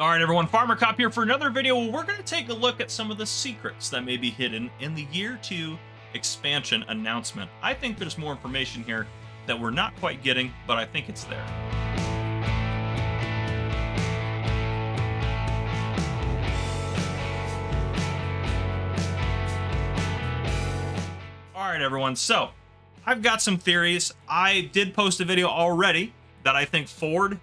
All right, everyone, Farmer Cop here for another video where we're going to take a look at some of the secrets that may be hidden in the Year 2 expansion announcement. I think there's more information here that we're not quite getting, but I think it's there. All right, everyone, so I've got some theories. I did post a video already that I think Ford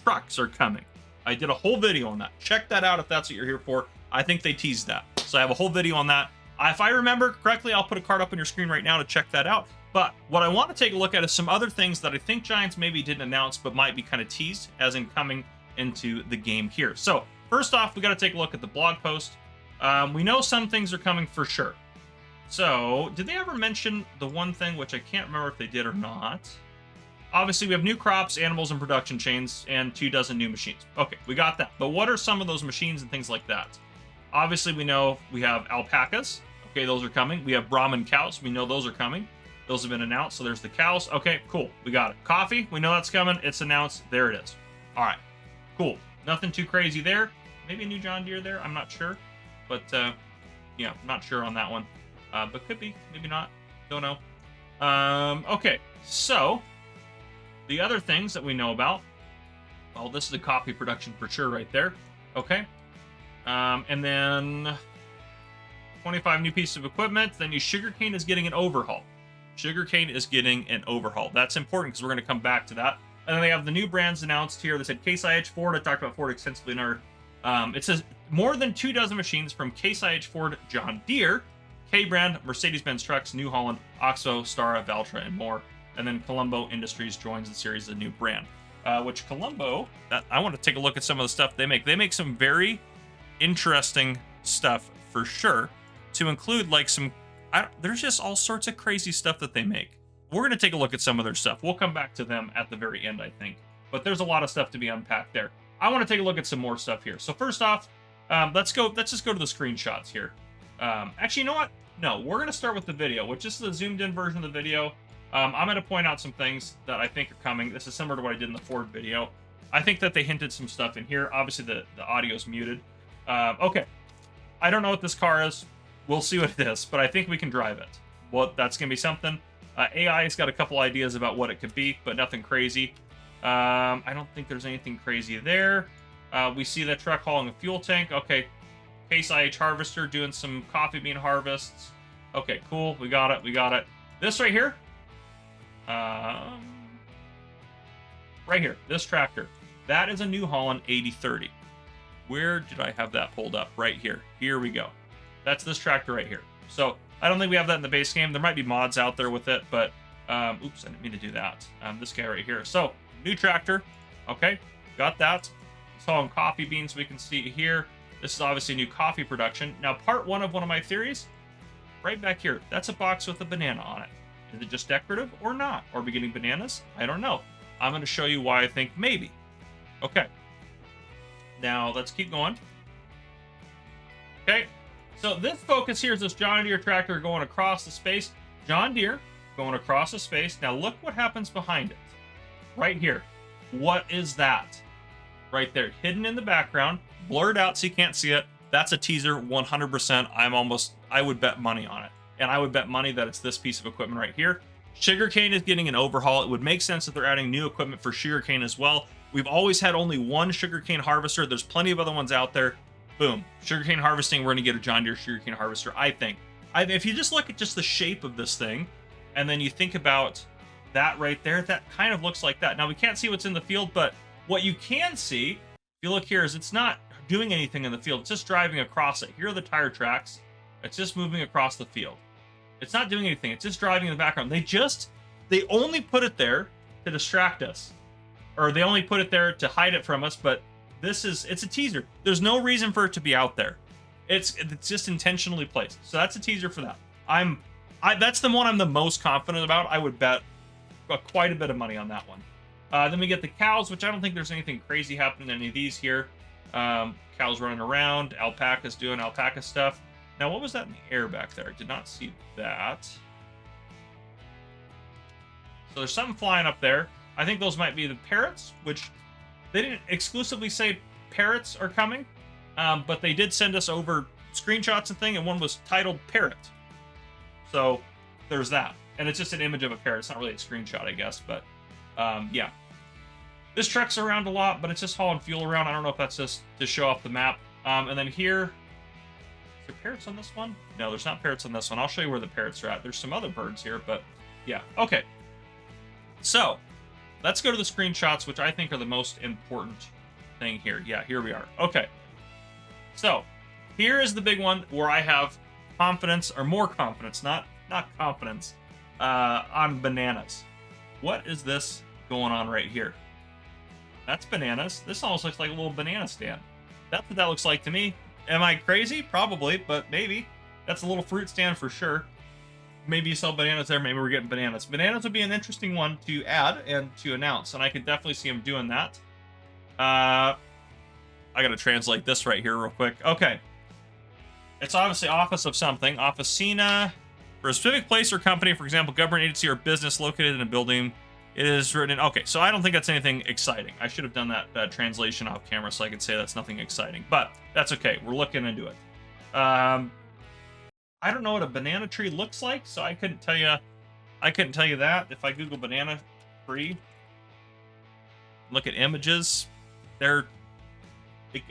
trucks are coming. I did a whole video on that. Check that out if that's what you're here for. I think they teased that. So I have a whole video on that. If I remember correctly, I'll put a card up on your screen right now to check that out. But what I want to take a look at is some other things that I think Giants maybe didn't announce, but might be kind of teased as in coming into the game here. So first off, we got to take a look at the blog post. We know some things are coming for sure. So did they ever mention the one thing, which I can't remember if they did or not? Obviously, we have new crops, animals, and production chains, and 24 new machines. Okay, we got that. But what are some of those machines and things like that? Obviously, we know we have alpacas. Okay, those are coming. We have Brahman cows. We know those are coming. Those have been announced. So there's the cows. Okay, cool. We got it. Coffee. We know that's coming. It's announced. There it is. All right, cool. Nothing too crazy there. Maybe a new John Deere there. I'm not sure. But, yeah, not sure on that one. But could be. Maybe not. Don't know. Okay, so the other things that we know about, well, this is the coffee production for sure right there. Okay. And then 25 new pieces of equipment. Then Sugarcane is getting an overhaul. Sugarcane is getting an overhaul. That's important because we're going to come back to that. And then they have the new brands announced here. They said Case IH Ford. I talked about Ford extensively in our, it says more than 24 machines from Case IH Ford, John Deere, K-Brand, Mercedes-Benz Trucks, New Holland, Oxbow, Stara, Valtra, and more. And then Colombo Industries joins the series, a new brand. Which Colombo, I want to take a look at some of the stuff they make. They make some very interesting stuff for sure. To include like some, there's just all sorts of crazy stuff that they make. We're going to take a look at some of their stuff. We'll come back to them at the very end, I think. But there's a lot of stuff to be unpacked there. I want to take a look at some more stuff here. So first off, let's just go to the screenshots here. Actually, you know what? No, we're going to start with the video, which is the zoomed in version of the video. I'm going to point out some things that I think are coming. This is similar to what I did in the Ford video. I think that they hinted some stuff in here. Obviously, the audio's muted. Okay. I don't know what this car is. We'll see what it is, but I think we can drive it. Well, that's going to be something. AI's got a couple ideas about what it could be, but nothing crazy. I don't think there's anything crazy there. We see that truck hauling a fuel tank. Okay. Case IH Harvester doing some coffee bean harvests. Okay, cool. We got it. We got it. This right here. Right here, this tractor. That is a New Holland 8030. Where did I have that pulled up? Right here. Here we go. That's this tractor right here. So I don't think we have that in the base game. There might be mods out there with it, but oops, I didn't mean to do that. This guy right here. So new tractor. Okay, got that. It's hauling coffee beans. We can see here. This is obviously new coffee production. Now, part one of my theories, right back here. That's a box with a banana on it. Is it just decorative or not? Are we getting bananas? I don't know. I'm going to show you why I think maybe. Okay. Now, let's keep going. Okay. So this focus here is this John Deere tractor going across the space. John Deere going across the space. Now, look what happens behind it. Right here. What is that? Right there. Hidden in the background. Blurred out so you can't see it. That's a teaser 100%. I would bet money on it. And I would bet money that it's this piece of equipment right here. Sugarcane is getting an overhaul. It would make sense that they're adding new equipment for Sugarcane as well. We've always had only one Sugarcane harvester. There's plenty of other ones out there. Boom. Sugarcane harvesting, we're going to get a John Deere Sugarcane harvester, I think. If you just look at just the shape of this thing, and then you think about that right there, that kind of looks like that. Now, we can't see what's in the field, but what you can see, if you look here, is it's not doing anything in the field. It's just driving across it. Here are the tire tracks. It's just moving across the field. It's not doing anything. It's just driving in the background. They only put it there to distract us. Or they only put it there to hide it from us, but it's a teaser. There's no reason for it to be out there. It's just intentionally placed. So that's a teaser for that. That's the one I'm the most confident about. I would bet quite a bit of money on that one. Then we get the cows, which I don't think there's anything crazy happening in any of these here. Cows running around, alpacas doing alpaca stuff. Now, what was that in the air back there? I did not see that. So there's something flying up there. I think those might be the parrots, which they didn't exclusively say parrots are coming, but they did send us over screenshots and thing, and one was titled parrot. So there's that. And it's just an image of a parrot. It's not really a screenshot, I guess, but yeah. This truck's around a lot, but it's just hauling fuel around. I don't know if that's just to show off the map. And then here, is there parrots on this one? No, there's not parrots on this one. I'll show you where the parrots are at. There's some other birds here, but yeah. Okay. So let's go to the screenshots, which I think are the most important thing here. Yeah, here we are. Okay. So here is the big one where I have confidence, or more confidence, not confidence, on bananas. What is this going on right here? That's bananas. This almost looks like a little banana stand. That's what that looks like to me. Am I crazy? Probably, but maybe. That's a little fruit stand for sure. Maybe you sell bananas there. Maybe we're getting bananas. Bananas would be an interesting one to add and to announce, and I could definitely see them doing that. I gotta translate this right here real quick. Okay. It's obviously office of something. Officina. For a specific place or company, for example, government agency or business located in a building. It is written in... Okay, so I don't think that's anything exciting. I should have done that translation off camera so I could say that's nothing exciting. But that's okay. We're looking into it. I don't know what a banana tree looks like, so I couldn't tell you. I couldn't tell you that. If I Google banana tree, look at images, they're...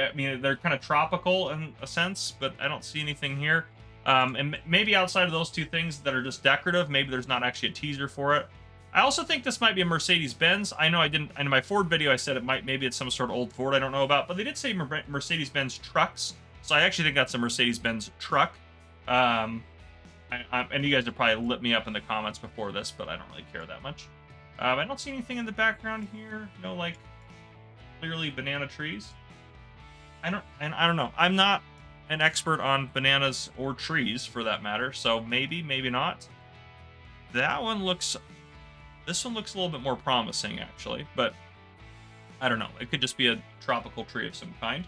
I mean, they're kind of tropical in a sense, but I don't see anything here. And maybe outside of those two things that are just decorative, maybe there's not actually a teaser for it. I also think this might be a Mercedes-Benz. I know I didn't, in my Ford video, I said maybe it's some sort of old Ford I don't know about, but they did say Mercedes-Benz trucks. So I actually think that's a Mercedes-Benz truck. And you guys have probably lit me up in the comments before this, but I don't really care that much. I don't see anything in the background here. No, like, clearly banana trees. I don't know. I'm not an expert on bananas or trees for that matter, so maybe not. That one looks... This one looks a little bit more promising, actually, but I don't know. It could just be a tropical tree of some kind.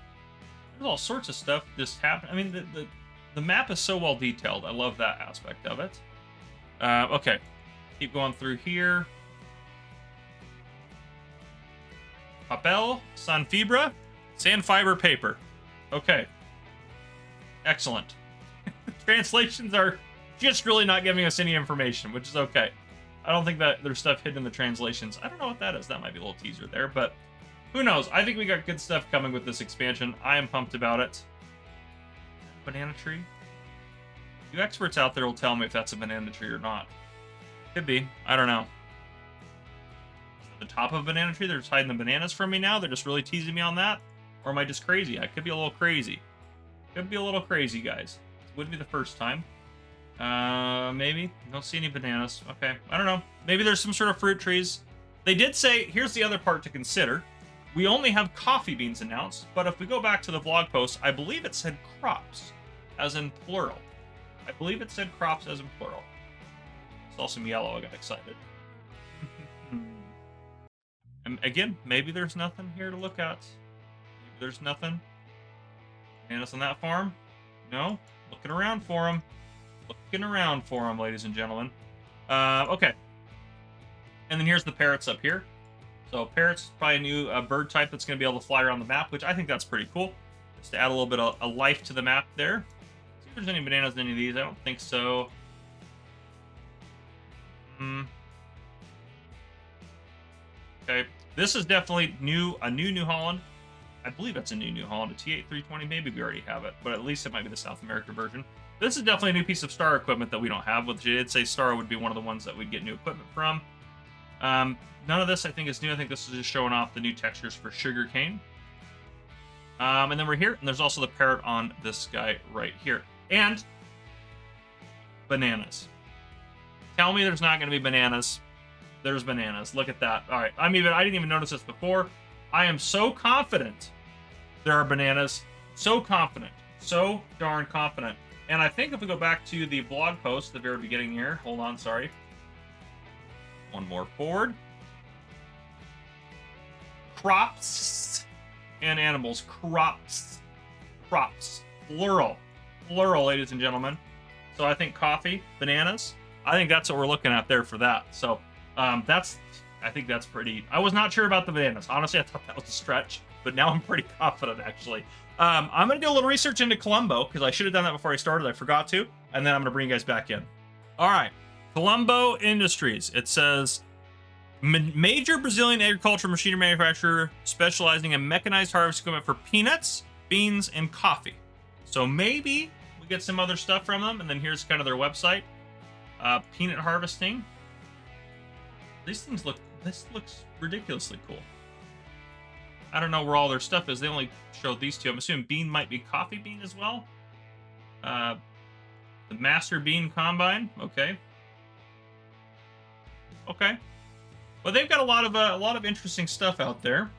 There's all sorts of stuff just happening. I mean, the map is so well detailed. I love that aspect of it. Okay, keep going through here. Papel, Sanfibra, sandfiber paper. Okay, excellent. Translations are just really not giving us any information, which is okay. I don't think that there's stuff hidden in the translations. I don't know what that is. That might be a little teaser there, but who knows? I think we got good stuff coming with this expansion. I am pumped about it. Banana tree? You experts out there will tell me if that's a banana tree or not. Could be. I don't know. The top of a banana tree? They're just hiding the bananas from me now? They're just really teasing me on that? Or am I just crazy? I could be a little crazy. Could be a little crazy, guys. It wouldn't be the first time. Maybe. Don't see any bananas. Okay. I don't know. Maybe there's some sort of fruit trees. They did say, here's the other part to consider. We only have coffee beans announced, but if we go back to the vlog post, I believe it said crops, as in plural. I believe it said crops as in plural. Saw some yellow, I got excited. And again, maybe there's nothing here to look at. Maybe there's nothing. Bananas on that farm? No? Looking around for them. Looking around for them, ladies and gentlemen. Okay. And then here's the parrots up here. So parrots, probably a new bird type that's going to be able to fly around the map, which I think that's pretty cool. Just to add a little bit of life to the map there. See if there's any bananas in any of these. I don't think so. Okay. This is definitely a new New Holland. I believe that's a new Holland. A T8-320. Maybe we already have it, but at least it might be the South America version. This is definitely a new piece of Star equipment that we don't have, which I did say Star would be one of the ones that we'd get new equipment from. None of this, I think, is new. I think this is just showing off the new textures for Sugarcane. And then we're here, and there's also the parrot on this guy right here. And bananas. Tell me there's not going to be bananas. There's bananas. Look at that. All right. I didn't even notice this before. I am so confident there are bananas. So confident. So darn confident. And I think if we go back to the blog post at the very beginning here. Hold on, sorry. One more forward. Crops and animals. Crops. Crops. Plural. Plural, ladies and gentlemen. So I think coffee, bananas. I think that's what we're looking at there for that. So I think that's pretty... I was not sure about the bananas. Honestly, I thought that was a stretch. but now I'm pretty confident, actually. I'm going to do a little research into Colombo, because I should have done that before I started. I forgot to. And then I'm going to bring you guys back in. All right. Colombo Industries. It says, major Brazilian agricultural machinery manufacturer specializing in mechanized harvest equipment for peanuts, beans, and coffee. So maybe we get some other stuff from them. And then here's kind of their website. Peanut harvesting. This looks ridiculously cool. I don't know where all their stuff is. They only showed these two. I'm assuming bean might be coffee bean as well. The Master Bean Combine. Okay. Okay. Well, they've got a lot of interesting stuff out there.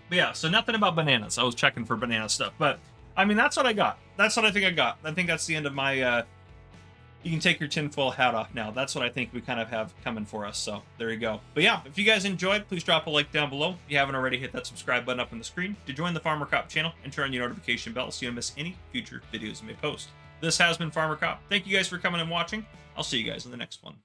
But yeah, so nothing about bananas. I was checking for banana stuff, but I mean that's what I got. That's what I think I got. I think that's the end of my. You can take your tinfoil hat off now. That's what I think we kind of have coming for us. So there you go. But yeah, if you guys enjoyed, please drop a like down below. If you haven't already, hit that subscribe button up on the screen to join the Farmer Cop channel and turn on your notification bell so you don't miss any future videos I may post. This has been Farmer Cop. Thank you guys for coming and watching. I'll see you guys in the next one.